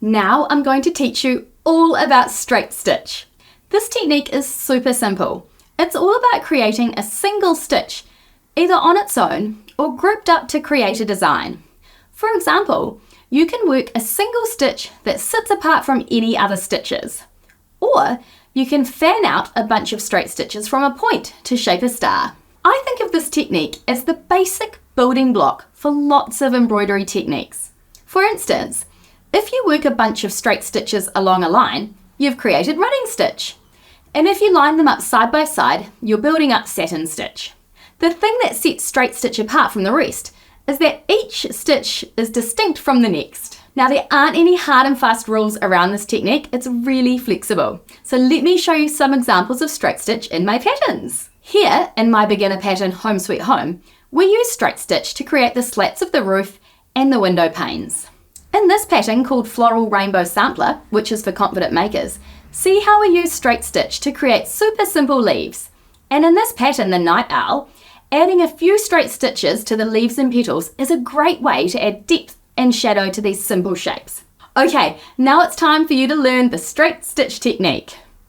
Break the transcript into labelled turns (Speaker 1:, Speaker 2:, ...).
Speaker 1: Now I'm going to teach you all about straight stitch. This technique is super simple. It's all about creating a single stitch, either on its own or grouped up to create a design. For example, you can work a single stitch that sits apart from any other stitches. Or you can fan out a bunch of straight stitches from a point to shape a star. I think of this technique as the basic building block for lots of embroidery techniques. For instance, if you work a bunch of straight stitches along a line, you've created running stitch. And if you line them up side by side, you're building up satin stitch. The thing that sets straight stitch apart from the rest is that each stitch is distinct from the next. Now, there aren't any hard and fast rules around this technique. It's really flexible. So let me show you some examples of straight stitch in my patterns. Here, in my beginner pattern Home Sweet Home, we use straight stitch to create the slats of the roof and the window panes. In this pattern called Floral Rainbow Sampler, which is for confident makers, see how we use straight stitch to create super simple leaves. And in this pattern, the Night Owl, adding a few straight stitches to the leaves and petals is a great way to add depth and shadow to these simple shapes. Okay, now it's time for you to learn the straight stitch technique.